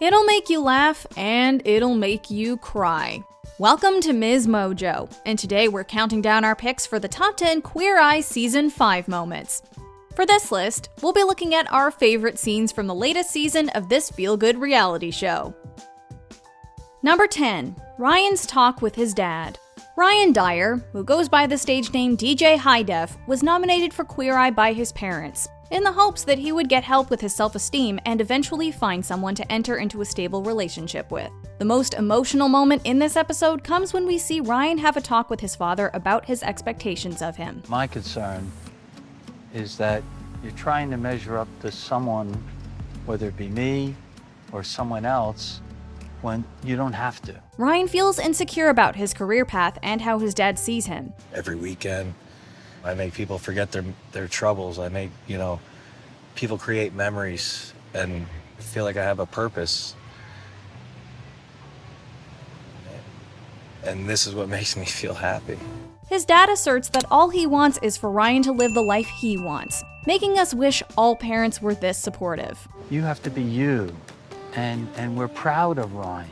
It'll make you laugh, and it'll make you cry. Welcome to MsMojo, and today we're counting down our picks for the top 10 Queer Eye Season 5 moments. For this list, we'll be looking at our favorite scenes from the latest season of this feel-good reality show. Number 10. Ryan's talk with his dad. Ryan Dyer, who goes by the stage name DJ High Def, was nominated for Queer Eye by his parents, in the hopes that he would get help with his self-esteem and eventually find someone to enter into a stable relationship with. The most emotional moment in this episode comes when we see Ryan have a talk with his father about his expectations of him. My concern is that you're trying to measure up to someone, whether it be me or someone else, when you don't have to. Ryan feels insecure about his career path and how his dad sees him. Every weekend, I make people forget their troubles. I make, people create memories and feel like I have a purpose. And this is what makes me feel happy. His dad asserts that all he wants is for Ryan to live the life he wants, making us wish all parents were this supportive. You have to be you, and we're proud of Ryan.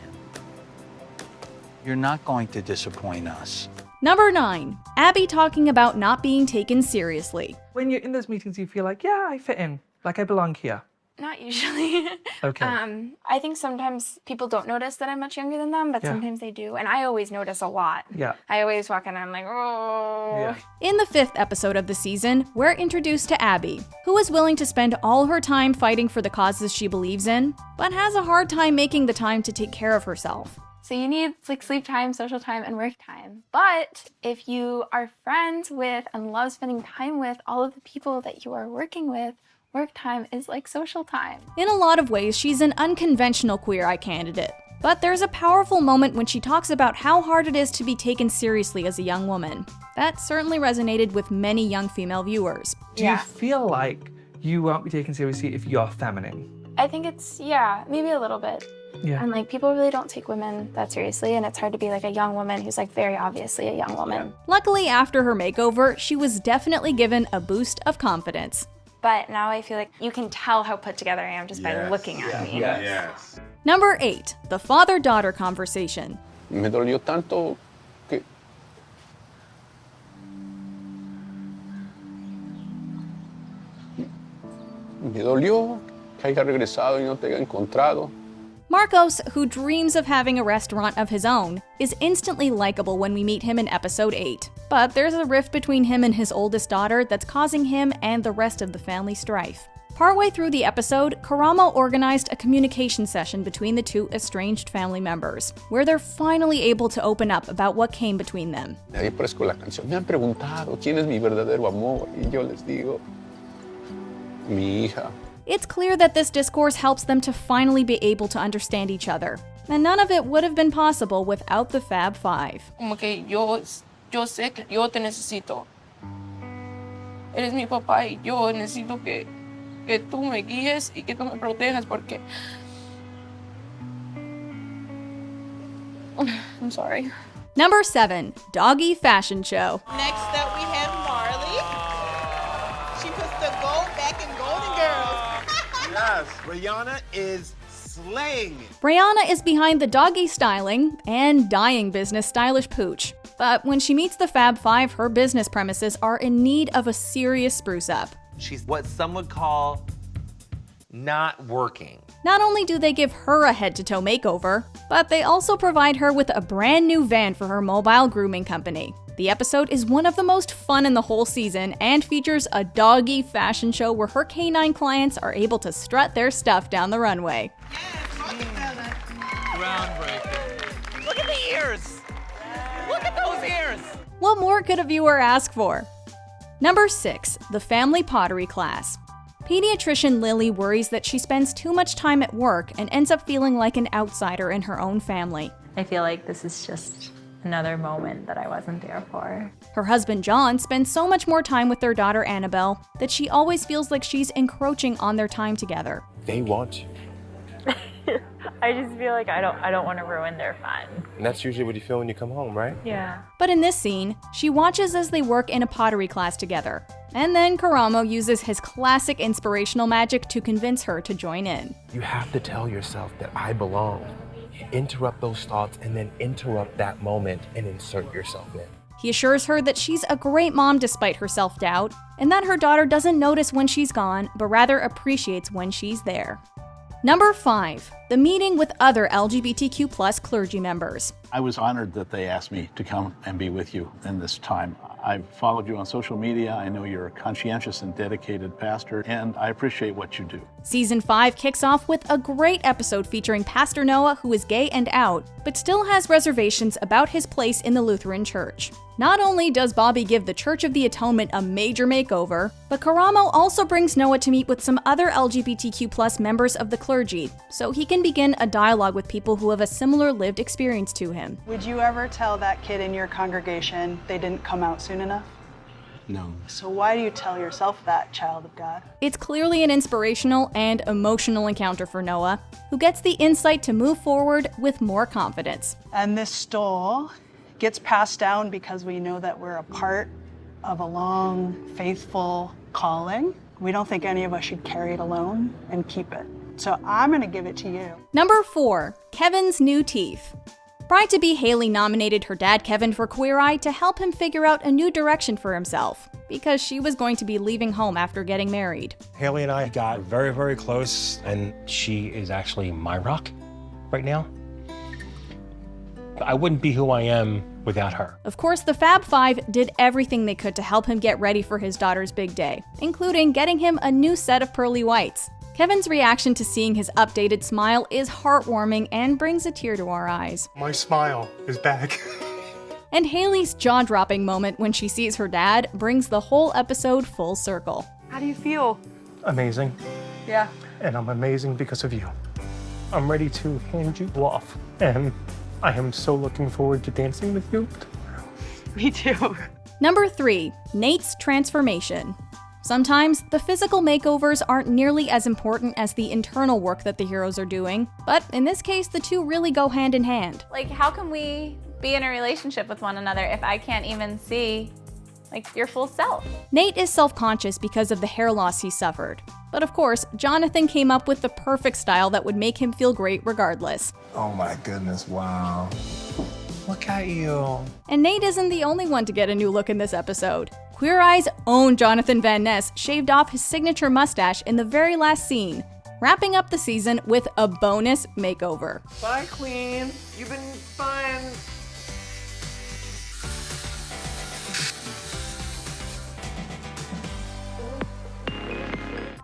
You're not going to disappoint us. Number 9. Abby talking about not being taken seriously. When you're in those meetings, you feel like, yeah, I fit in, like I belong here. Not usually. Okay. I think sometimes people don't notice that I'm much younger than them, but sometimes they do. And I always notice a lot. Yeah. I always walk in and I'm like, oh. Yeah. In the 5th episode of the season, we're introduced to Abby, who is willing to spend all her time fighting for the causes she believes in, but has a hard time making the time to take care of herself. So you need sleep time, social time, and work time. But if you are friends with and love spending time with all of the people that you are working with, work time is like social time. In a lot of ways, she's an unconventional Queer Eye candidate. But there's a powerful moment when she talks about how hard it is to be taken seriously as a young woman. That certainly resonated with many young female viewers. Do you feel like you won't be taken seriously if you're feminine? I think it's, maybe a little bit. Yeah. And people really don't take women that seriously, and it's hard to be like a young woman who's like very obviously a young woman. Luckily, after her makeover, she was definitely given a boost of confidence. But now I feel like you can tell how put together I am just by looking at me. Yes. Number 8. The father-daughter conversation. Me dolió tanto que me dolió que haya regresado y no te haya encontrado. Marcos, who dreams of having a restaurant of his own, is instantly likable when we meet him in episode 8. But there's a rift between him and his oldest daughter that's causing him and the rest of the family strife. Partway through the episode, Karamo organized a communication session between the two estranged family members, where they're finally able to open up about what came between them. Ahí aparezco la canción. Me han preguntado quién es mi verdadero amor y yo les digo, mi hija. It's clear that this discourse helps them to finally be able to understand each other, and none of it would have been possible without the Fab Five. Como que yo sé que yo te necesito. Eres mi papá y yo necesito que tú me guíes y que tú me protejas porque... I'm sorry. Number 7. Doggy Fashion Show. Next up, we have Marley. She puts the gold back in Golden Girls. Yes, Rihanna is slaying. Brianna is behind the doggy styling and dyeing business Stylish Pooch. But when she meets the Fab Five, her business premises are in need of a serious spruce up. She's what some would call not working. Not only do they give her a head-to-toe makeover, but they also provide her with a brand new van for her mobile grooming company. The episode is one of the most fun in the whole season and features a doggy fashion show where her canine clients are able to strut their stuff down the runway. Groundbreaking. Look at the ears! Look at those ears! What more could a viewer ask for? Number 6. The Family Pottery Class. Pediatrician Lily worries that she spends too much time at work and ends up feeling like an outsider in her own family. I feel like this is just another moment that I wasn't there for. Her husband John spends so much more time with their daughter Annabelle that she always feels like she's encroaching on their time together. They want you. I just feel like I don't want to ruin their fun. And that's usually what you feel when you come home, right? Yeah. But in this scene, she watches as they work in a pottery class together. And then Karamo uses his classic inspirational magic to convince her to join in. You have to tell yourself that I belong. Interrupt those thoughts and then interrupt that moment and insert yourself in. He assures her that she's a great mom despite her self-doubt, and that her daughter doesn't notice when she's gone, but rather appreciates when she's there. Number 5. The meeting with other LGBTQ+ clergy members. I was honored that they asked me to come and be with you in this time. I've followed you on social media. I know you're a conscientious and dedicated pastor, and I appreciate what you do. Season 5 kicks off with a great episode featuring Pastor Noah, who is gay and out, but still has reservations about his place in the Lutheran Church. Not only does Bobby give the Church of the Atonement a major makeover, but Karamo also brings Noah to meet with some other LGBTQ+ members of the clergy, so he can begin a dialogue with people who have a similar lived experience to him. Would you ever tell that kid in your congregation they didn't come out soon enough? No. So why do you tell yourself that, child of God? It's clearly an inspirational and emotional encounter for Noah, who gets the insight to move forward with more confidence. And this stole gets passed down because we know that we're a part of a long, faithful calling. We don't think any of us should carry it alone and keep it. So I'm gonna give it to you. Number 4. Kevin's new teeth. Bride-to-be Haley nominated her dad Kevin for Queer Eye to help him figure out a new direction for himself, because she was going to be leaving home after getting married. Haley and I got very, very close, and she is actually my rock right now. I wouldn't be who I am without her. Of course, the Fab Five did everything they could to help him get ready for his daughter's big day, including getting him a new set of pearly whites. Kevin's reaction to seeing his updated smile is heartwarming and brings a tear to our eyes. My smile is back. And Haley's jaw-dropping moment when she sees her dad brings the whole episode full circle. How do you feel? Amazing. Yeah. And I'm amazing because of you. I'm ready to hand you off, and I am so looking forward to dancing with you. Me too. Number 3. Nate's transformation. Sometimes, the physical makeovers aren't nearly as important as the internal work that the heroes are doing, but in this case, the two really go hand in hand. Like, how can we be in a relationship with one another if I can't even see, like, your full self? Nate is self-conscious because of the hair loss he suffered. But of course, Jonathan came up with the perfect style that would make him feel great regardless. Oh my goodness, wow. Look at you. And Nate isn't the only one to get a new look in this episode. Queer Eye's own Jonathan Van Ness shaved off his signature mustache in the very last scene, wrapping up the season with a bonus makeover. Bye, Queen. You've been fine.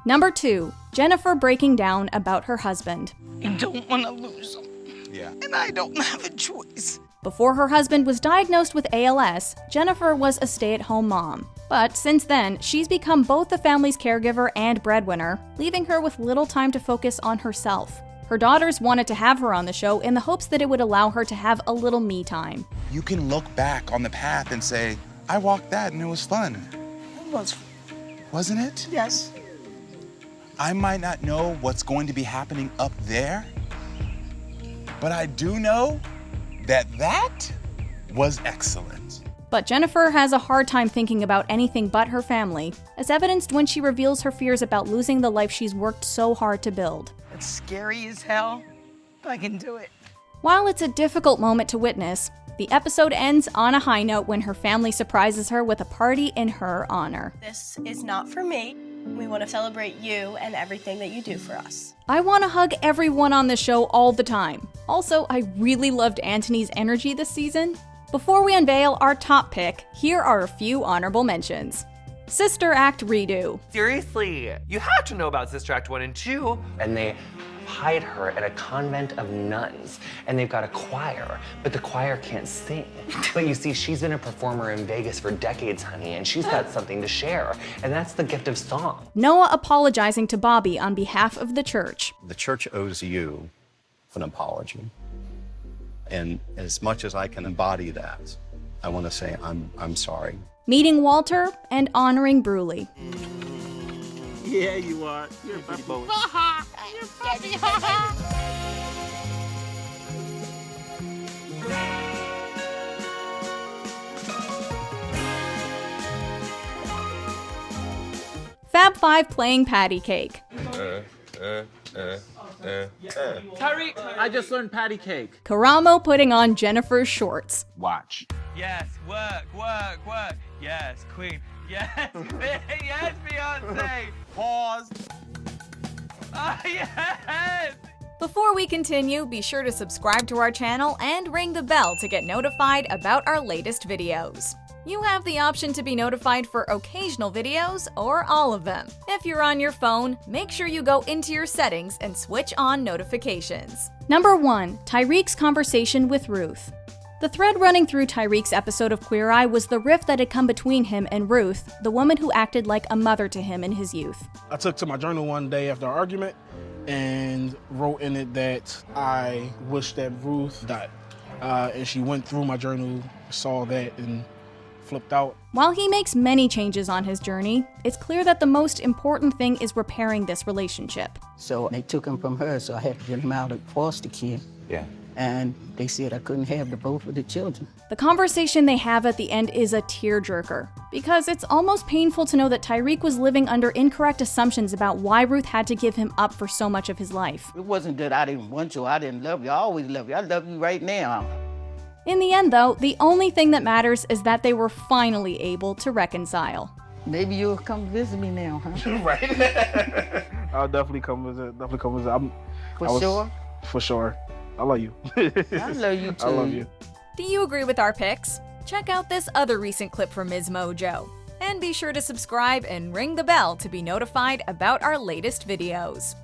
Number 2. Jennifer breaking down about her husband. I don't want to lose him. Yeah. And I don't have a choice. Before her husband was diagnosed with ALS, Jennifer was a stay-at-home mom. But since then, she's become both the family's caregiver and breadwinner, leaving her with little time to focus on herself. Her daughters wanted to have her on the show in the hopes that it would allow her to have a little me time. You can look back on the path and say, I walked that and it was fun. It was. Wasn't it? Yes. I might not know what's going to be happening up there, but I do know that was excellent. But Jennifer has a hard time thinking about anything but her family, as evidenced when she reveals her fears about losing the life she's worked so hard to build. It's scary as hell, but I can do it. While it's a difficult moment to witness, the episode ends on a high note when her family surprises her with a party in her honor. This is not for me. We want to celebrate you and everything that you do for us. I want to hug everyone on the show all the time. Also, I really loved Anthony's energy this season. Before we unveil our top pick, here are a few honorable mentions. Sister Act redo. Seriously, you have to know about Sister Act 1 and 2. And they hide her at a convent of nuns, and they've got a choir, but the choir can't sing. But you see, she's been a performer in Vegas for decades, honey, and she's got something to share, and that's the gift of song. Noah apologizing to Bobby on behalf of the church. The church owes you an apology. And as much as I can embody that, I want to say I'm sorry. Meeting Walter and honoring Bruley. Yeah, you are. You're a pretty boy. You're puppy. 5 playing patty cake. Tyreek, I just learned patty cake. Karamo putting on Jennifer's shorts. Watch. Yes, work. Yes, queen. Yes, yes, Beyonce. Pause. Yes. Before we continue, be sure to subscribe to our channel and ring the bell to get notified about our latest videos. You have the option to be notified for occasional videos or all of them. If you're on your phone, make sure you go into your settings and switch on notifications. Number 1. Tyreek's conversation with Ruth. The thread running through Tyreek's episode of Queer Eye was the rift that had come between him and Ruth, the woman who acted like a mother to him in his youth. I took to my journal one day after our argument and wrote in it that I wish that Ruth died. And she went through my journal, saw that, and flipped out. While he makes many changes on his journey, it's clear that the most important thing is repairing this relationship. So they took him from her, so I had to get him out of foster care. Yeah. And they said I couldn't have the both of the children. The conversation they have at the end is a tearjerker, because it's almost painful to know that Tyreek was living under incorrect assumptions about why Ruth had to give him up for so much of his life. It wasn't that I didn't want you, I didn't love you, I always love you. I love you right now. In the end, though, the only thing that matters is that they were finally able to reconcile. Maybe you'll come visit me now, huh? Right? I'll definitely come visit. Sure? For sure. I love you. I love you too. I love you. Do you agree with our picks? Check out this other recent clip from MsMojo. And be sure to subscribe and ring the bell to be notified about our latest videos.